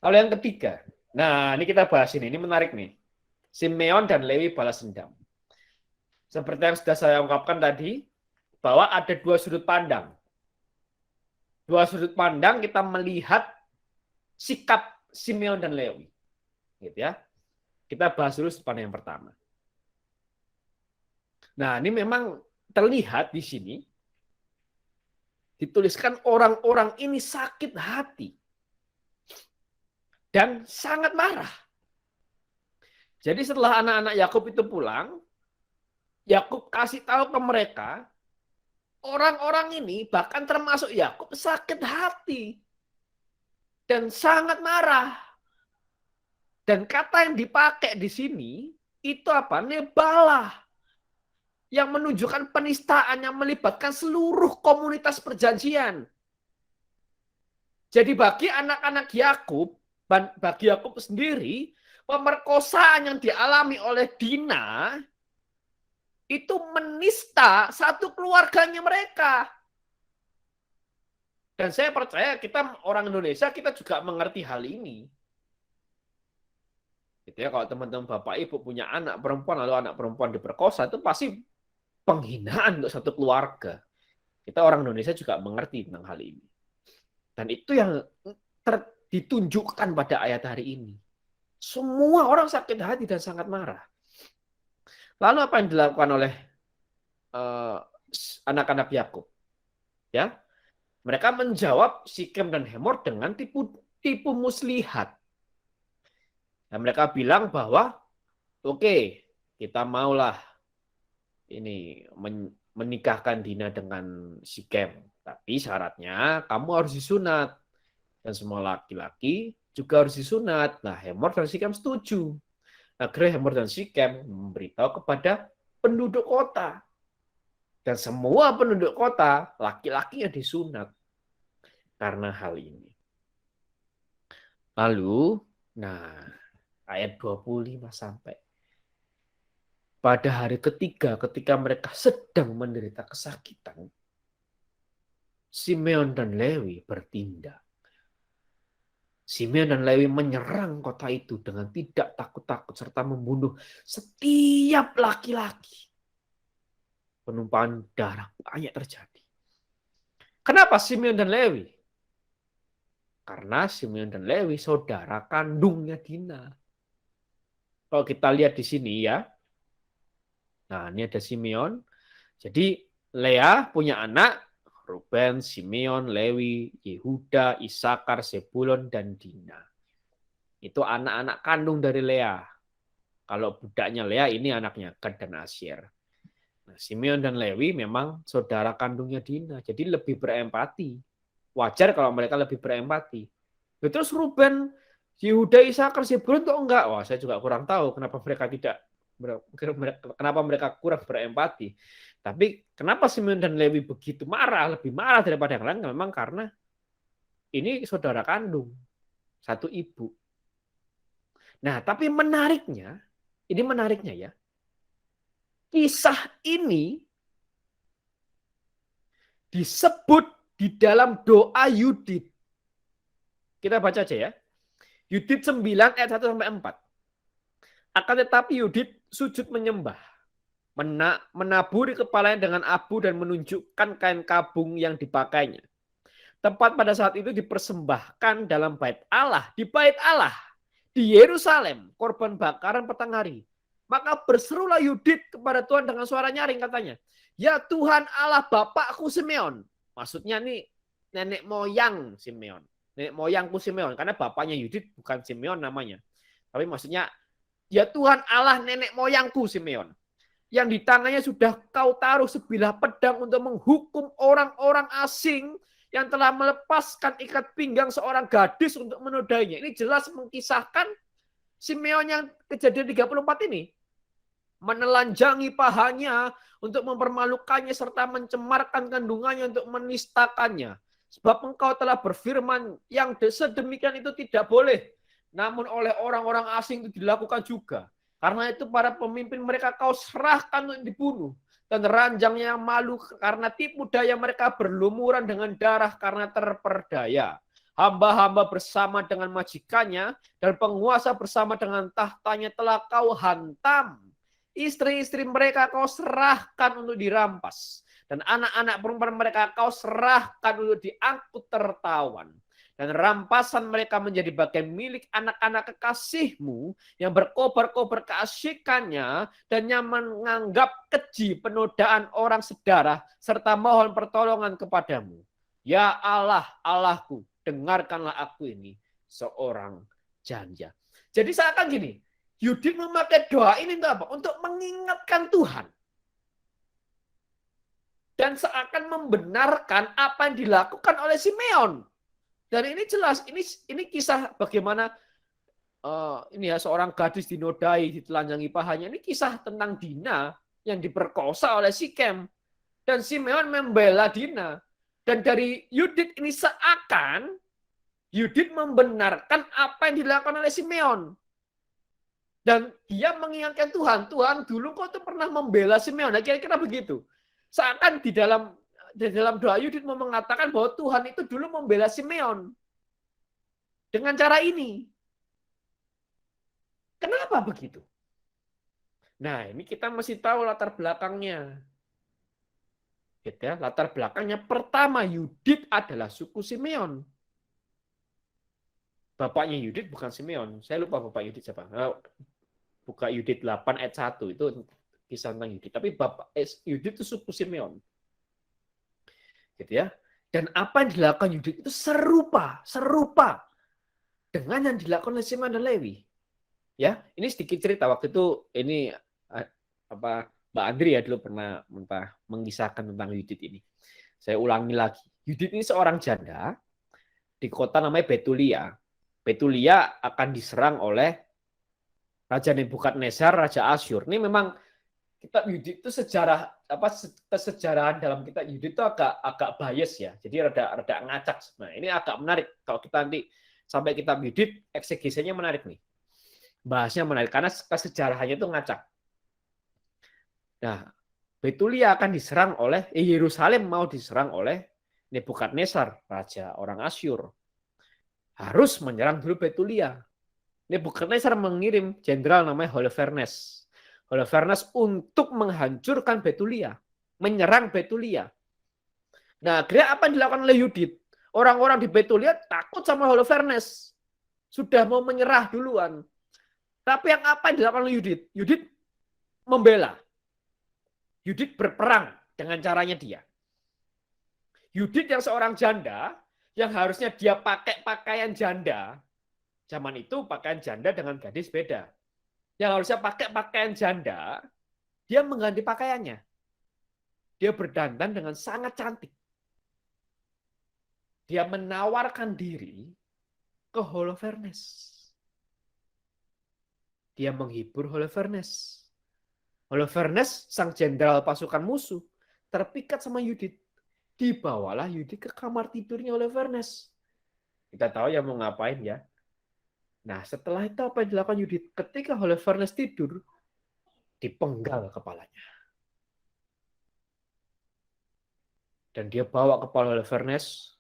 Lalu yang ketiga, nah ini kita bahas ini menarik nih. Simeon dan Lewi balas dendam. Seperti yang sudah saya ungkapkan tadi, bahwa ada dua sudut pandang. Dua sudut pandang kita melihat sikap Simeon dan Lewi. Gitu ya. Kita bahas dulu sudut pandang yang pertama. Nah, ini memang terlihat di sini dituliskan orang-orang ini sakit hati dan sangat marah. Jadi setelah anak-anak Yakub itu pulang, Yakub kasih tahu ke mereka, orang-orang ini bahkan termasuk Yakub sakit hati dan sangat marah. Dan kata yang dipakai di sini itu apa? Nebalah. Yang menunjukkan penistaan yang melibatkan seluruh komunitas perjanjian. Jadi bagi anak-anak Yakub, bagi Yakub sendiri, pemerkosaan yang dialami oleh Dina itu menista satu keluarganya mereka. Dan saya percaya kita orang Indonesia kita juga mengerti hal ini. Gitu ya, kalau teman-teman Bapak Ibu punya anak perempuan lalu anak perempuan diperkosa itu pasti penghinaan untuk satu keluarga. Kita orang Indonesia juga mengerti tentang hal ini. Dan itu yang ditunjukkan pada ayat hari ini. Semua orang sakit hati dan sangat marah. Lalu apa yang dilakukan oleh anak-anak Yakub? Ya, mereka menjawab Sikem dan Hemor dengan tipu muslihat. Dan mereka bilang bahwa oke, kita maulah ini menikahkan Dina dengan Sikem, tapi syaratnya kamu harus disunat dan semua laki-laki juga harus disunat. Nah, Hemor dan Sikem setuju. Akhirnya Hemor dan Sikem memberitahu kepada penduduk kota. Dan semua penduduk kota laki-laki yang disunat karena hal ini. Lalu, nah ayat 25 sampai pada hari ketiga ketika mereka sedang menderita kesakitan, Simeon dan Lewi bertindak. Simeon dan Lewi menyerang kota itu dengan tidak takut-takut serta membunuh setiap laki-laki. Penumpahan darah banyak terjadi. Kenapa Simeon dan Lewi? Karena Simeon dan Lewi saudara kandungnya Dina. Kalau kita lihat di sini ya. Nah, ini ada Simeon. Jadi Lea punya anak Ruben, Simeon, Lewi, Yehuda, Isakar, Zebulon, dan Dina. Itu anak-anak kandung dari Lea. Kalau budaknya Lea ini anaknya Gad dan Asyer. Nah, Simeon dan Lewi memang saudara kandungnya Dina. Jadi lebih berempati. Wajar kalau mereka lebih berempati. Terus Ruben, Yehuda, Isakar, Zebulon kok enggak? Wah, saya juga kurang tahu kenapa mereka kurang berempati. Tapi kenapa Simeon dan Lewi begitu marah, lebih marah daripada yang lain? Memang karena ini saudara kandung, satu ibu. Nah, tapi menariknya ya, kisah ini disebut di dalam doa Yudit. Kita baca aja ya. Yudit 9 ayat 1 sampai 4. Akan tetapi Yudit sujud menyembah, menaburi kepalanya dengan abu dan menunjukkan kain kabung yang dipakainya. Tempat pada saat itu dipersembahkan dalam bait Allah, di bait Allah, di Yerusalem, korban bakaran petang hari. Maka berserulah Yudit kepada Tuhan dengan suara nyaring katanya, ya Tuhan Allah bapakku Simeon. Maksudnya nih nenek moyang Simeon. Nenek moyangku Simeon. Karena bapaknya Yudit bukan Simeon namanya. Tapi maksudnya, ya Tuhan Allah nenek moyangku Simeon. Yang di tangannya sudah kau taruh sebilah pedang untuk menghukum orang-orang asing yang telah melepaskan ikat pinggang seorang gadis untuk menodainya. Ini jelas mengisahkan Simeon yang kejadian 34 ini. Menelanjangi pahanya untuk mempermalukannya serta mencemarkan kandungannya untuk menistakannya. Sebab engkau telah berfirman yang sedemikian itu tidak boleh. Namun oleh orang-orang asing itu dilakukan juga. Karena itu para pemimpin mereka kau serahkan untuk dibunuh. Dan ranjangnya malu karena tipu daya mereka berlumuran dengan darah karena terperdaya. Hamba-hamba bersama dengan majikannya dan penguasa bersama dengan tahtanya telah kau hantam. Istri-istri mereka kau serahkan untuk dirampas. Dan anak-anak perempuan mereka kau serahkan untuk diangkut tertawan. Dan rampasan mereka menjadi bagian milik anak-anak kekasihmu yang berkobar-kobar keasyikannya dan yang menganggap keji penodaan orang sedarah serta mohon pertolongan kepadamu. Ya Allah, Allahku, dengarkanlah aku ini seorang janda. Jadi seakan gini, Yudit memakai doa ini untuk apa? Untuk mengingatkan Tuhan. Dan seakan membenarkan apa yang dilakukan oleh Simeon. Dan ini jelas, ini kisah bagaimana ini ya seorang gadis dinodai, ditelanjangi pahanya. Ini kisah tentang Dina yang diperkosa oleh Sikem. Dan Simeon membela Dina. Dan dari Yudit ini seakan Yudit membenarkan apa yang dilakukan oleh Simeon. Dan dia mengingatkan Tuhan, Tuhan dulu kau tuh pernah membela Simeon. Nah, kira-kira begitu. Seakan di dalam doa Yudit mau mengatakan bahwa Tuhan itu dulu membela Simeon. Dengan cara ini. Kenapa begitu? Nah, ini kita mesti tahu latar belakangnya. Gitu ya, latar belakangnya pertama, Yudit adalah suku Simeon. Bapaknya Yudit bukan Simeon. Saya lupa bapak Yudit siapa. Buka Yudit 8 ayat 1 itu kisah tentang Yudit. Tapi bapak Yudit itu suku Simeon. Gitu ya. Dan apa yang dilakukan Yudit itu serupa dengan yang dilakukan oleh Simeon dan Lewi. Ya, ini sedikit cerita waktu itu ini Mbak Andri ya dulu pernah mengisahkan tentang Yudit ini. Saya ulangi lagi. Yudit ini seorang janda di kota namanya Betulia. Betulia akan diserang oleh Raja Nebukadnezar, Raja Asyur. Ini memang kitab Yudit itu kesejarahan dalam kitab Yudit itu agak bias ya. Jadi rada ngacak. Nah, ini agak menarik kalau kita nanti sampai kitab Yudit, eksegesinya menarik nih. Bahasnya menarik karena kesejarahannya itu ngacak. Nah, Betulia akan diserang oleh Yerusalem mau diserang oleh Nebukadnezar, raja orang Asyur. Harus menyerang dulu Betulia. Nebukadnezar mengirim jenderal namanya Holofernes. Holofernes untuk menghancurkan Betulia, menyerang Betulia. Nah, akhirnya apa yang dilakukan oleh Yudit? Orang-orang di Betulia takut sama Holofernes. Sudah mau menyerah duluan. Tapi apa yang dilakukan oleh Yudit? Yudit membela. Yudit berperang dengan caranya dia. Yudit yang seorang janda, yang harusnya dia pakai pakaian janda, zaman itu pakaian janda dengan gadis beda. Yang harusnya pakai pakaian janda, dia mengganti pakaiannya. Dia berdandan dengan sangat cantik. Dia menawarkan diri ke Holofernes. Dia menghibur Holofernes. Holofernes, sang jenderal pasukan musuh, terpikat sama Yudit. Dibawalah Yudit ke kamar tidurnya Holofernes. Kita tahu ya mau ngapain ya. Nah, setelah itu apa yang dilakukan Yudit? Ketika Holofernes tidur, dipenggal kepalanya. Dan dia bawa kepala Holofernes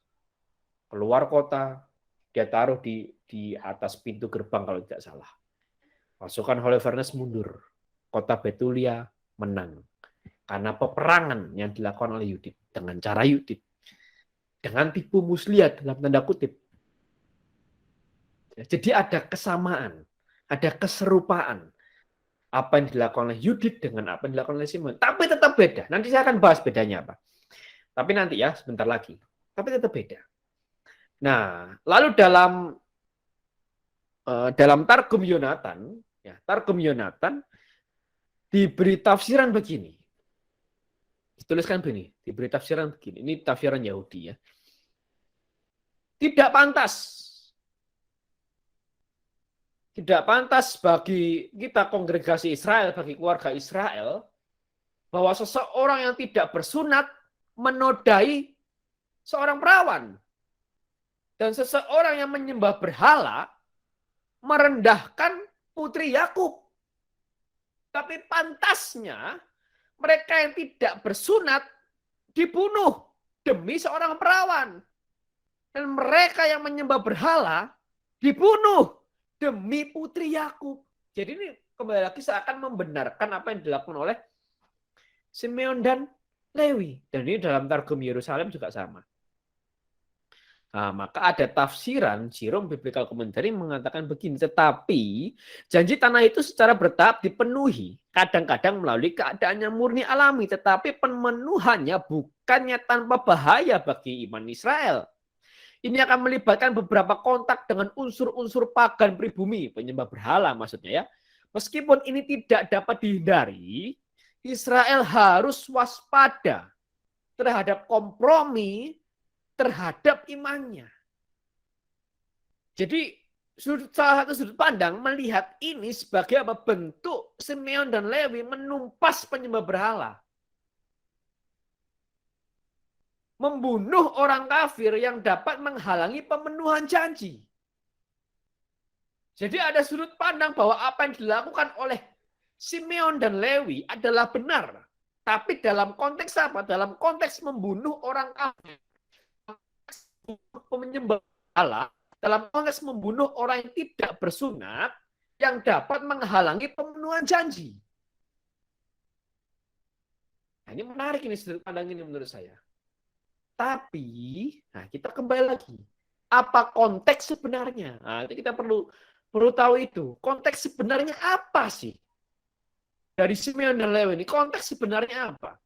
keluar kota, dia taruh di atas pintu gerbang kalau tidak salah. Pasukan Holofernes mundur. Kota Betulia menang. Karena peperangan yang dilakukan oleh Yudit. Dengan cara Yudit. Dengan tipu muslihat dalam tanda kutip. Jadi ada kesamaan. Ada keserupaan. Apa yang dilakukan oleh Yudit dengan apa yang dilakukan oleh Simeon. Tapi tetap beda. Nanti saya akan bahas bedanya apa. Tapi nanti ya, sebentar lagi. Tapi tetap beda. Nah, lalu dalam Targum Yonatan, ya, Targum Yonatan diberi tafsiran begini. Dituliskan begini, diberi tafsiran begini. Ini tafsiran Yahudi ya. Tidak pantas. Tidak pantas bagi kita kongregasi Israel, bagi keluarga Israel, bahwa seseorang yang tidak bersunat menodai seorang perawan. Dan seseorang yang menyembah berhala merendahkan putri Yakub. Tapi pantasnya mereka yang tidak bersunat dibunuh demi seorang perawan. Dan mereka yang menyembah berhala dibunuh demi putri Yakub. Jadi ini kembali lagi seakan membenarkan apa yang dilakukan oleh Simeon dan Lewi. Dan ini dalam Targum Yerusalem juga sama. Nah, maka ada tafsiran Jerome Biblical Commentary mengatakan begini, tetapi janji tanah itu secara bertahap dipenuhi, kadang-kadang melalui keadaan yang murni alami, tetapi pemenuhannya bukannya tanpa bahaya bagi iman Israel. Ini akan melibatkan beberapa kontak dengan unsur-unsur pagan pribumi, penyembah berhala maksudnya ya. Meskipun ini tidak dapat dihindari, Israel harus waspada terhadap kompromi terhadap imannya. Jadi salah satu sudut pandang melihat ini sebagai apa, bentuk Simeon dan Lewi menumpas penyembah berhala. Membunuh orang kafir yang dapat menghalangi pemenuhan janji. Jadi ada sudut pandang bahwa apa yang dilakukan oleh Simeon dan Lewi adalah benar. Tapi dalam konteks apa? Dalam konteks membunuh orang kafir. Penyembah Allah, dalam konteks membunuh orang yang tidak bersunat yang dapat menghalangi pemenuhan janji. Nah, ini menarik ini sudut pandang ini menurut saya. Tapi, nah kita kembali lagi. Apa konteks sebenarnya? Nah, kita perlu tahu itu. Konteks sebenarnya apa sih? Dari Simeon dan Lewi ini, konteks sebenarnya apa?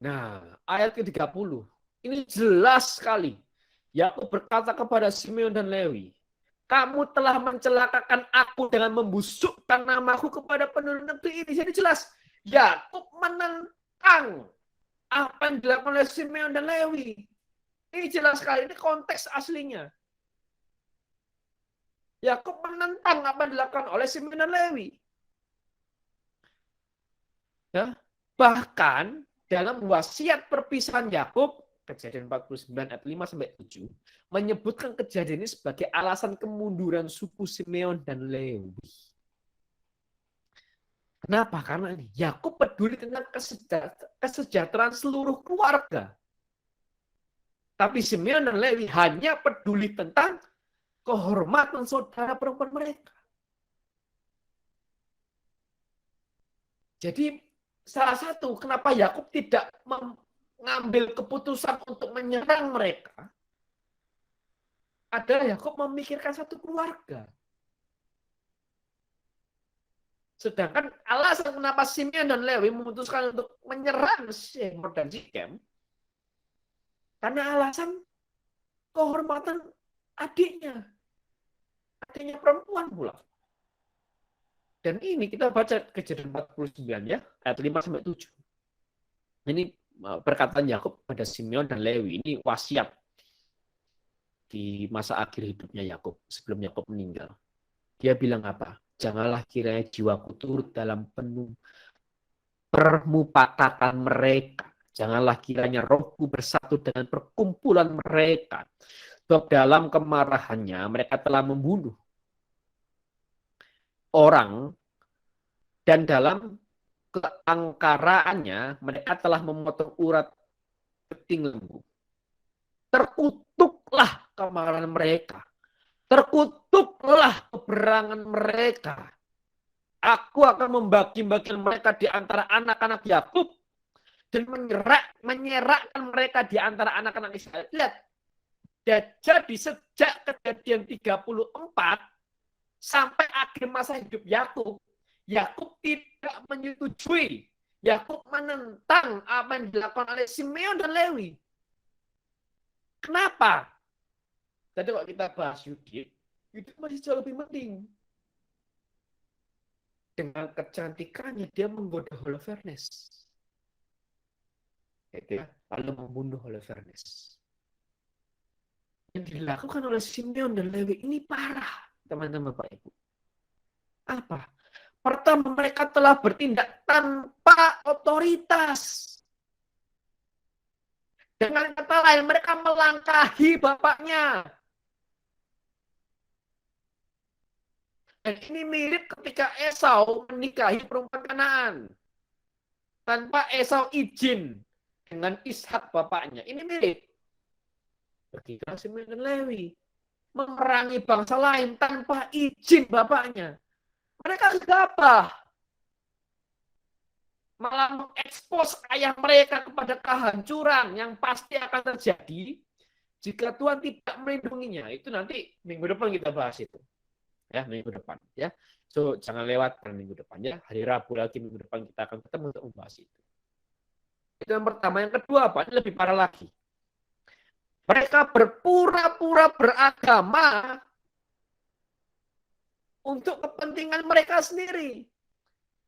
Nah, ayat ke-30. Ini jelas sekali. Yakub berkata kepada Simeon dan Lewi, kamu telah mencelakakan aku dengan membusukkan namaku kepada penduduk negeri ini. Jadi jelas, Yakub menentang apa yang dilakukan oleh Simeon dan Lewi. Ini jelas sekali, ini konteks aslinya. Yakub menentang apa yang dilakukan oleh Simeon dan Lewi. Ya, bahkan dalam wasiat perpisahan Yakub, Kejadian 49 ayat 5 sampai 7, menyebutkan kejadian ini sebagai alasan kemunduran suku Simeon dan Lewi. Kenapa? Karena ini Yakub peduli tentang kesejahteraan seluruh keluarga. Tapi Simeon dan Lewi hanya peduli tentang kehormatan saudara perempuan mereka. Jadi salah satu kenapa Yakub tidak mengambil keputusan untuk menyerang mereka adalah Yakub memikirkan satu keluarga. Sedangkan alasan kenapa Simeon dan Lewi memutuskan untuk menyerang Hemor dan Sikem karena alasan kehormatan adiknya. Adiknya perempuan pula. Dan ini kita baca Kejadian 49 ya, ayat 5 sampai 7. Ini perkataan Yakub pada Simeon dan Lewi, ini wasiat di masa akhir hidupnya Yakub sebelum Yakub meninggal. Dia bilang apa? Janganlah kiranya jiwaku turut dalam penuh permupakatan mereka. Janganlah kiranya rohku bersatu dengan perkumpulan mereka. Sebab dalam kemarahannya mereka telah membunuh orang, dan dalam keangkaraannya mereka telah memotong urat keting lembu. Terkutuklah kemarahan mereka. Terkutuklah keberangan mereka. Aku akan membagi-bagikan mereka di antara anak-anak Yakub dan menyerakkan mereka di antara anak-anak Israel. Lihat. Jadi sejak Kejadian 34 sampai akhir masa hidup Yakub, Yakub tidak menyetujui, Yakub menentang apa yang dilakukan oleh Simeon dan Lewi. Kenapa? Tadi kalau kita bahas Yudit masih jauh lebih penting. Dengan kecantikannya dia menggoda Holofernes. Lalu membunuh Holofernes. Yang dilakukan oleh Simeon dan Lewi ini parah, teman-teman Bapak Ibu. Apa? Pertama, mereka telah bertindak tanpa otoritas. Dengan kata lain, mereka melangkahi bapaknya. Dan ini mirip ketika Esau menikahi perempuan Kanaan. Tanpa Esau izin dengan Ishak bapaknya. Ini mirip. Begitulah Simeon dan Lewi memerangi bangsa lain tanpa izin bapaknya. Mereka gegabah, malah mengekspos ayah mereka kepada kehancuran yang pasti akan terjadi jika Tuhan tidak melindunginya. Itu nanti minggu depan kita bahas itu. Ya, minggu depan. Ya, so jangan lewatkan minggu depan. Ya, hari Rabu lagi minggu depan kita akan ketemu untuk membahas itu. Itu yang pertama. Yang kedua apa? Ini lebih parah lagi. Mereka berpura-pura beragama untuk kepentingan mereka sendiri.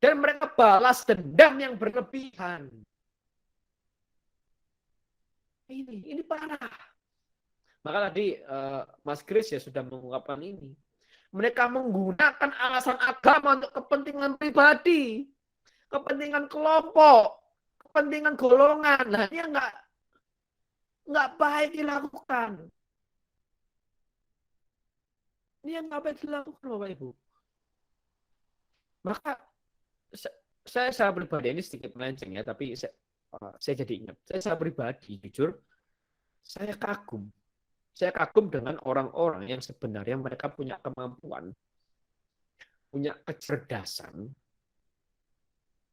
Dan mereka balas dendam yang berlebihan. Ini parah. Maka tadi Mas Chris ya sudah mengungkapkan ini. Mereka menggunakan alasan agama untuk kepentingan pribadi, kepentingan kelompok, kepentingan golongan. Nah, ini nggak baik dilakukan. Ini yang nggak baik dilakukan, Bapak Ibu. Maka saya pribadi ini sedikit melenceng ya, tapi saya jadi ingat. Saya pribadi jujur, saya kagum. Saya kagum dengan orang-orang yang sebenarnya mereka punya kemampuan, punya kecerdasan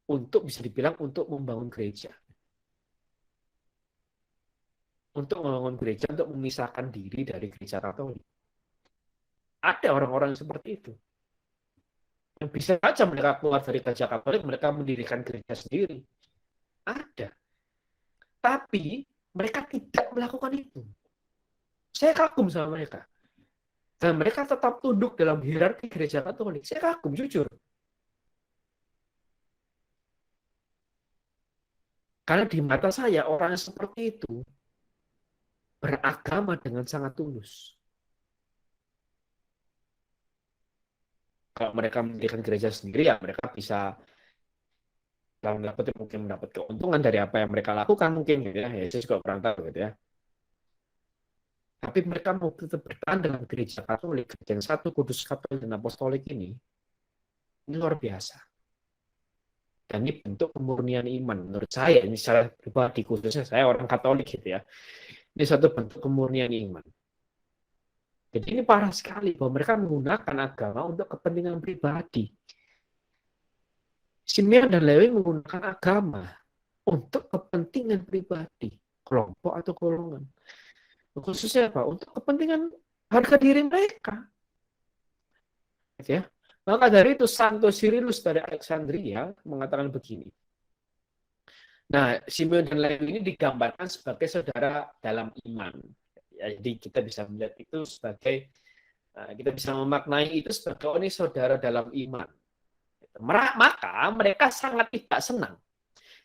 untuk bisa dibilang untuk membangun gereja. Untuk membangun gereja, untuk memisahkan diri dari gereja Katolik. Ada orang-orang seperti itu. Yang bisa saja mereka keluar dari gereja Katolik, mereka mendirikan gereja sendiri. Ada. Tapi mereka tidak melakukan itu. Saya kagum sama mereka. Dan mereka tetap tunduk dalam hierarki gereja Katolik. Saya kagum, jujur. Karena di mata saya, orang seperti itu beragama dengan sangat tulus. Kalau mereka mendirikan gereja sendiri, ya mereka bisa mungkin mendapat keuntungan dari apa yang mereka lakukan mungkin gitu ya. Saya juga kurang tahu gitu ya. Tapi mereka mau tetap bertahan dalam gereja Katolik, yang satu kudus Katolik dan Apostolik ini luar biasa. Dan ini bentuk kemurnian iman menurut saya. Ini secara pribadi khususnya saya orang Katolik gitu ya. Ini satu bentuk kemurnian iman. Jadi ini parah sekali bahwa mereka menggunakan agama untuk kepentingan pribadi. Simeon dan Lewi menggunakan agama untuk kepentingan pribadi, kelompok atau golongan. Khususnya apa? Untuk kepentingan harga diri mereka. Ya. Maka dari itu Santo Cyrillus dari Alexandria mengatakan begini. Nah, Simeon dan Lewi ini digambarkan sebagai saudara dalam iman. Ya, jadi kita bisa melihat itu sebagai, kita bisa memaknai itu sebagai ini saudara dalam iman. Maka mereka sangat tidak senang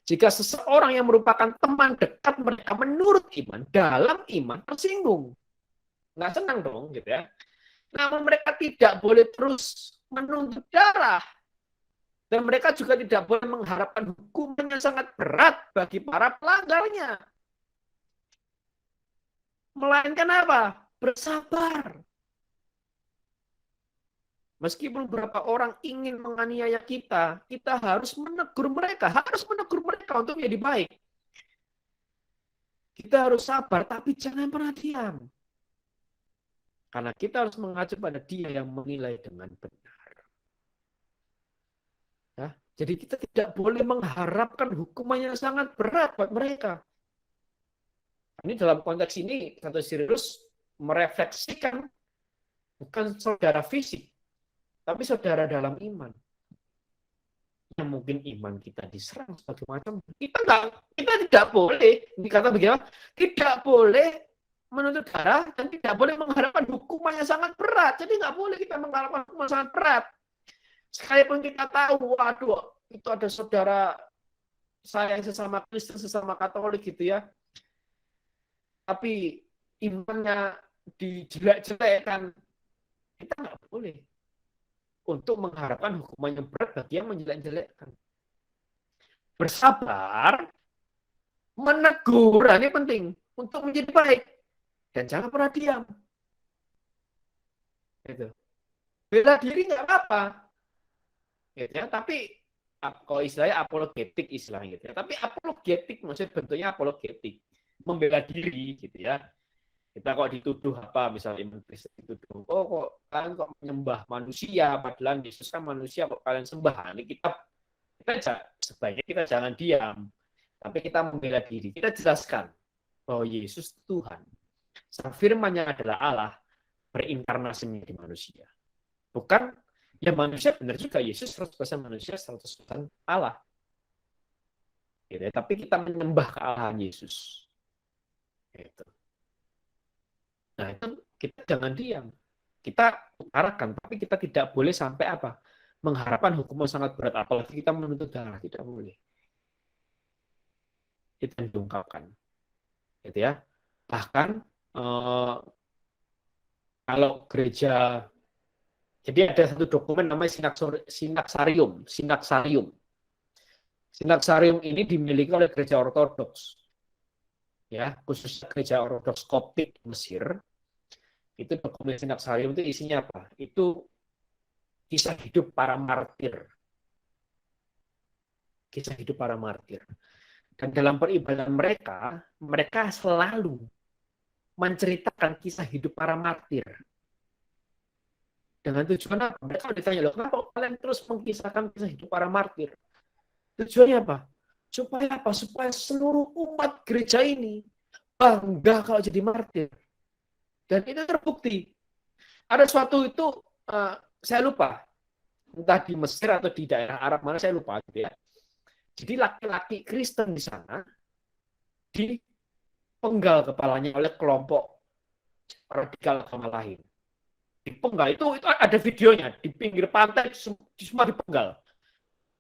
jika seseorang yang merupakan teman dekat mereka menurut iman, dalam iman tersinggung. Nggak senang dong, gitu ya. Namun mereka tidak boleh terus menuntut darah. Dan mereka juga tidak boleh mengharapkan hukuman yang sangat berat bagi para pelanggarnya. Melainkan apa? Bersabar. Meskipun beberapa orang ingin menganiaya kita, kita harus menegur mereka untuk menjadi baik. Kita harus sabar, tapi jangan pernah diam. Karena kita harus mengacu pada Dia yang menilai dengan benar. Ya, jadi kita tidak boleh mengharapkan hukuman yang sangat berat buat mereka. Ini dalam konteks ini, Santo Cyrillus merefleksikan bukan saudara fisik, tapi saudara dalam iman. Yang mungkin iman kita diserang sebagai macam, kita tidak boleh, dikata bagaimana? Tidak boleh menuntut darah dan tidak boleh mengharapkan hukuman yang sangat berat. Jadi nggak boleh kita mengharapkan hukuman sangat berat. Sekalipun kita tahu, waduh, itu ada saudara saya yang sesama Kristen, sesama Katolik gitu ya. Tapi imannya dijelek-jelekkan, kita nggak boleh untuk mengharapkan hukuman yang berat bagi yang menjelek-jelekkan. Bersabar, menegur, ini penting untuk menjadi baik dan jangan pernah diam. Gitu. Bela diri nggak apa-apa, gitu ya. Tapi kalau istilahnya apologetik istilahnya gitu ya. Tapi apologetik maksudnya bentuknya apologetik, membela diri gitu ya. Kita kok dituduh apa, misalnya iman Kristen dituduh, oh kok kalian kok menyembah manusia, padahal Yesus kan manusia, kok kalian sembah. Ini kita sebaiknya kita jangan diam, tapi kita membela diri. Kita jelaskan bahwa Yesus Tuhan. Sang firman-Nya adalah Allah, berinkarnasi menjadi manusia. Bukan, ya manusia benar juga, Yesus 100% manusia, 100% Allah. Gitu, tapi kita menyembah kealahan Yesus. Gitu. Nah, itu kita jangan diam. Kita utarakan, tapi kita tidak boleh sampai apa? Mengharapkan hukuman sangat berat, apalagi kita menuntut darah, tidak boleh. Kita diungkapkan. Gitu ya. Bahkan kalau gereja, jadi ada satu dokumen namanya Sinaksarium. Sinaksarium ini dimiliki oleh gereja ortodoks. Ya, khususnya gereja ortodoks Koptik Mesir. Itu dokumen Sinaksarium itu isinya apa? Itu kisah hidup para martir. Kisah hidup para martir. Dan dalam peribadahan mereka selalu menceritakan kisah hidup para martir. Dengan tujuan apa? Mereka ditanya, loh, kenapa kalian terus mengisahkan kisah hidup para martir? Tujuannya apa? Supaya apa? Supaya seluruh umat gereja ini bangga kalau jadi martir. Dan itu terbukti. Ada suatu itu, saya lupa, entah di Mesir atau di daerah Arab mana, saya lupa. Gitu ya. Jadi laki-laki Kristen di sana dipenggal kepalanya oleh kelompok radikal agama lain. Dipenggal, itu ada videonya, di pinggir pantai semua dipenggal.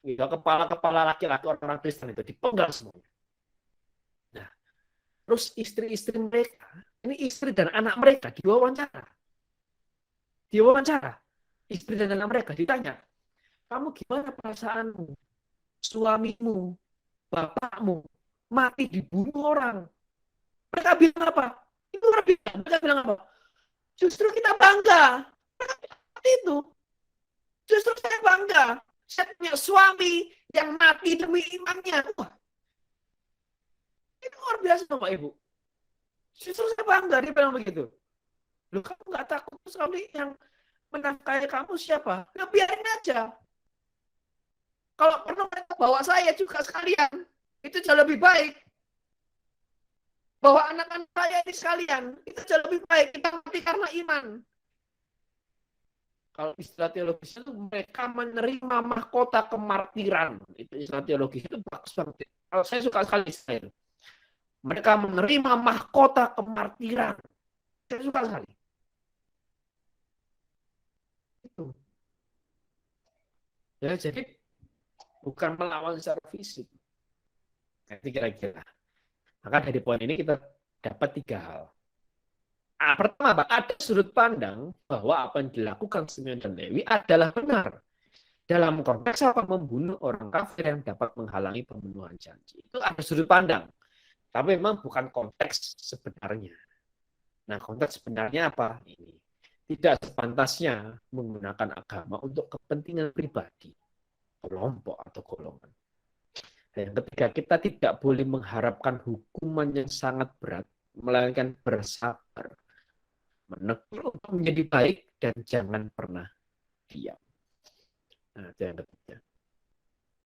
Kepala-kepala laki-laki orang-orang Kristen itu dipenggal semuanya. Nah, terus istri-istri mereka, ini istri dan anak mereka diwawancara. Istri dan anak mereka ditanya, kamu gimana perasaanmu? Suamimu, bapakmu mati dibunuh orang. Mereka bilang apa? Mereka bilang apa? Justru kita bangga. Itu. Justru saya bangga. Saya punya suami yang mati demi imannya. Wah. Itu luar biasa, Bapak Ibu. Justru saya bangga, dia bilang begitu. Loh, kamu nggak takut suami yang menafkahi kamu siapa? Ya biarin aja. Kalau perlu mereka bawa saya juga sekalian. Itu jauh lebih baik. Bawa anak-anak saya ini sekalian. Itu jauh lebih baik. Kita mati karena iman. Kalau istilah teologis itu mereka menerima mahkota kemartiran. Itu istilah teologis itu bagus banget. Kalau saya suka sekali istilah itu. Mereka menerima mahkota kemartiran. Saya suka sekali. Itu. Ya, jadi bukan melawan secara fisik. Itu kira-kira. Maka dari poin ini kita dapat 3 hal. Pertama, ada sudut pandang bahwa apa yang dilakukan Simeon dan Lewi adalah benar. Dalam konteks apa? Membunuh orang kafir yang dapat menghalangi pembunuhan janji. Itu ada sudut pandang. Tapi memang bukan konteks sebenarnya. Nah, konteks sebenarnya apa? Ini. Tidak sepantasnya menggunakan agama untuk kepentingan pribadi, kelompok atau golongan. Dan ketika kita tidak boleh mengharapkan hukuman yang sangat berat, melainkan bersabar, menegur untuk menjadi baik, dan jangan pernah diam. Nah, itu yang ketiga.